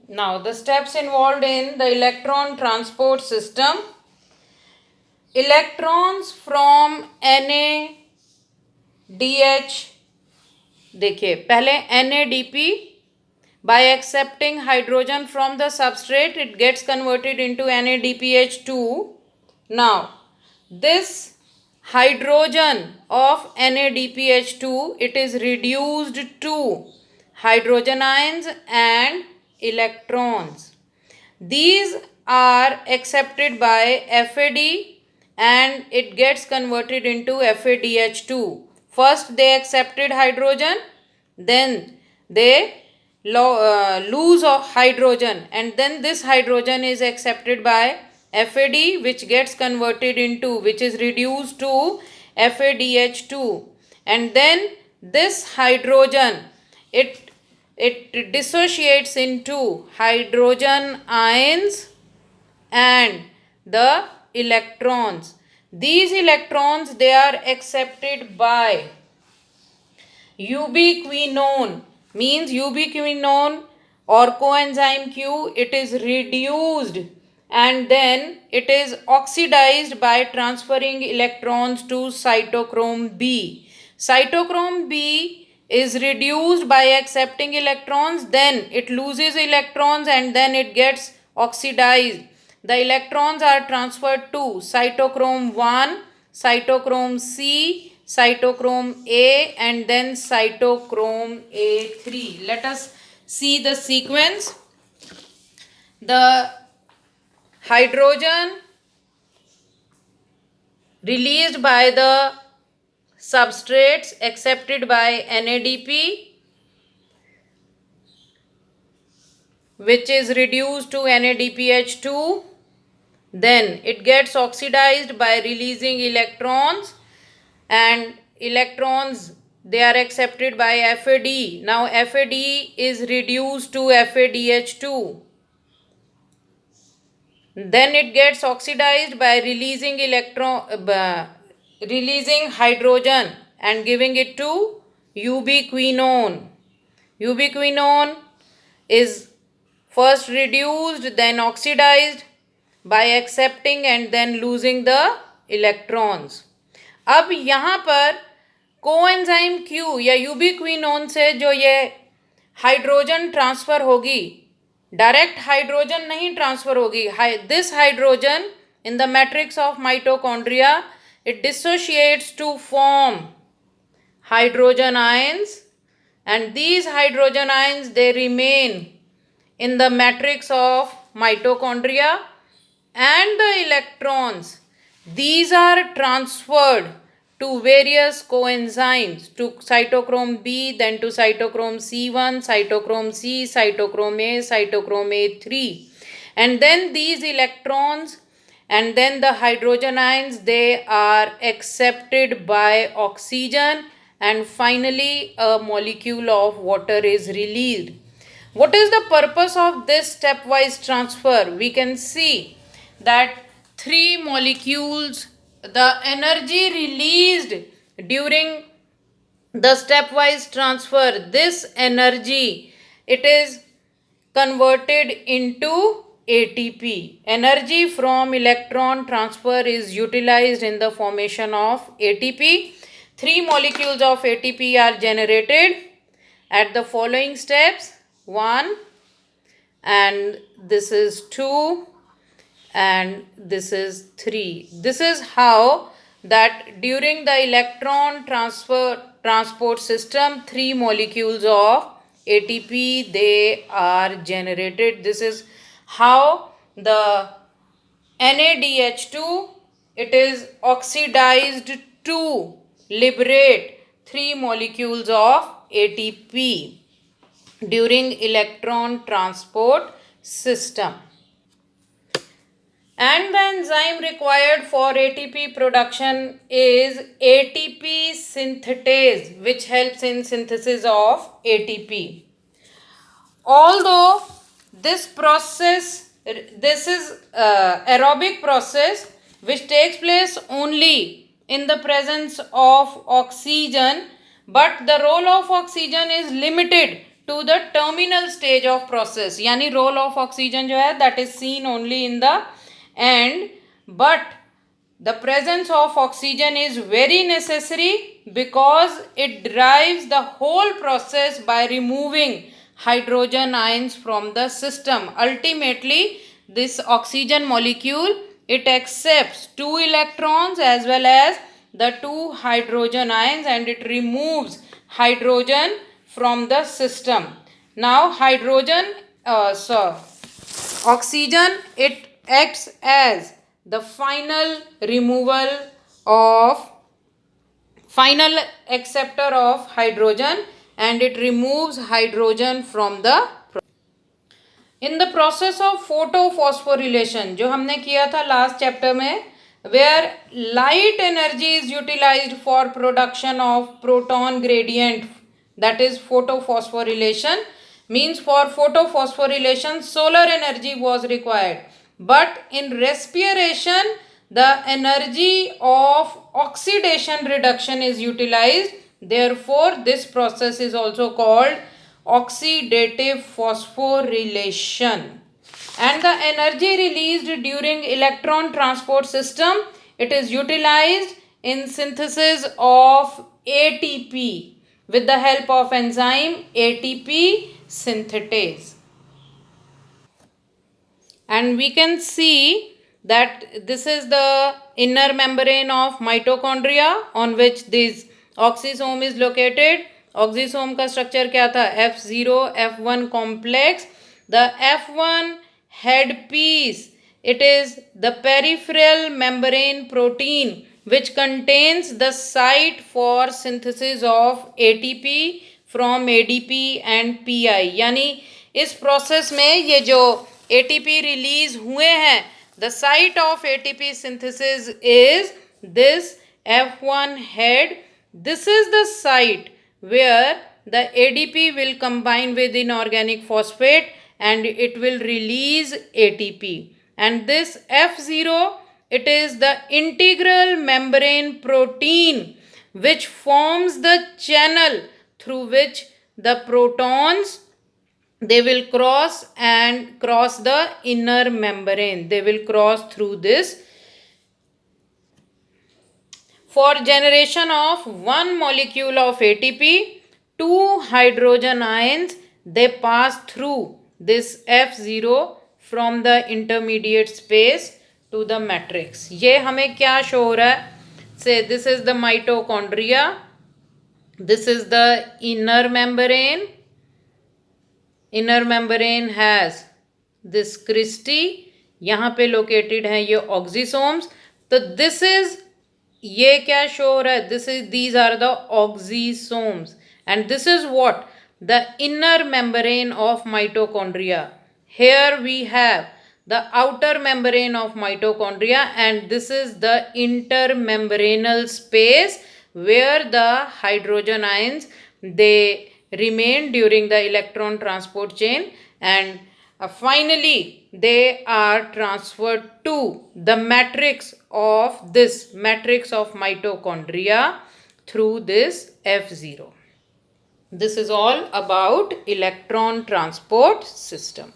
Now the steps involved in the electron transport system. Electrons from NADH, देखिए पहले NADP, by accepting hydrogen from the substrate it gets converted into NADPH2. Now this hydrogen of NADPH2, it is reduced to hydrogen ions and electrons. These are accepted by FAD and it gets converted into FADH2. First they accepted hydrogen, then they lose of hydrogen, and then this hydrogen is accepted by FAD, which gets converted into, which is reduced to FADH2, and then this hydrogen, it dissociates into hydrogen ions and the electrons. These electrons, they are accepted by ubiquinone, means ubiquinone or coenzyme Q, it is reduced and then it is oxidized by transferring electrons to cytochrome B. Cytochrome B is reduced by accepting electrons, then it loses electrons and then it gets oxidized. The electrons are transferred to cytochrome 1, cytochrome C, cytochrome A, and then cytochrome A3. Let us see the sequence. The hydrogen released by the substrates accepted by NADP, which is reduced to NADPH2, then it gets oxidized by releasing electrons, and electrons, they are accepted by FAD. Now FAD is reduced to FADH2, then it gets oxidized by releasing releasing hydrogen and giving it to ubiquinone. Ubiquinone is first reduced, then oxidized by accepting and then losing the electrons. अब यहाँ पर coenzyme Q या यूबिक्विनोन से जो ये hydrogen transfer होगी, direct hydrogen नहीं transfer होगी. This hydrogen in the matrix of mitochondria, it dissociates to form hydrogen ions, and these hydrogen ions, they remain in the matrix of mitochondria, and the electrons, these are transferred to various coenzymes, to cytochrome B, then to cytochrome C1, cytochrome C, cytochrome A, cytochrome A3. And then these electrons and then the hydrogen ions, they are accepted by oxygen, and finally a molecule of water is released. What is the purpose of this stepwise transfer? We can see that three molecules, the energy released during the stepwise transfer, this energy, it is converted into ATP. Energy from electron transfer is utilized in the formation of ATP. Three molecules of ATP are generated at the following steps. 1, and this is 2, and this is 3. This is how that during the electron transport system, three molecules of ATP, they are generated. This is how the NADH2, it is oxidized to liberate three molecules of ATP during electron transport system. And the enzyme required for ATP production is ATP synthetase, which helps in synthesis of ATP. Although this process, this is aerobic process which takes place only in the presence of oxygen, but the role of oxygen is limited to the terminal stage of process. यानी role of oxygen जो है that is seen only in the end, but the presence of oxygen is very necessary because it drives the whole process by removing hydrogen ions from the system. Ultimately, this oxygen molecule, it accepts 2 electrons as well as the 2 hydrogen ions, and it removes hydrogen from the system. Now oxygen, it acts as the final acceptor of hydrogen, and it removes hydrogen from the in the process of photophosphorylation जो हमने किया था last chapter में, where light energy is utilized for production of proton gradient, that is photophosphorylation. Means for photophosphorylation solar energy was required, but in respiration the energy of oxidation reduction is utilized. Therefore this process is also called oxidative phosphorylation. And the energy released during electron transport system, it is utilized in synthesis of ATP with the help of enzyme ATP synthetase. And we can see that this is the inner membrane of mitochondria on which this oxysome is located. Oxysome का structure क्या था? F0 F1 complex. The F1 head piece, it is the peripheral membrane protein which contains the site for synthesis of ATP from ADP and PI. यानी इस process में ये जो ATP release हुए हैं, the site of ATP synthesis is this F1 head. This is the site where the ADP will combine with inorganic phosphate and it will release ATP. And this F0, it is the integral membrane protein which forms the channel through which the protons, they will cross the inner membrane. They will cross through this. For generation of one molecule of ATP, 2 hydrogen ions, they pass through this F0 from the intermediate space to the matrix. ये हमें क्या show हो रहा है? Say this is the mitochondria, this is the inner membrane. Inner membrane has this cristae, यहाँ पे located हैं ये oxysomes. तो this is, ये क्या शो हो रहा है? These are the oxysomes, and this is what? The inner membrane of mitochondria. Here we have the outer membrane of mitochondria, and this is the intermembranal space where the hydrogen ions, they remain during the electron transport chain, and finally they are transferred to the matrix of mitochondria through this F0. This is all about electron transport system.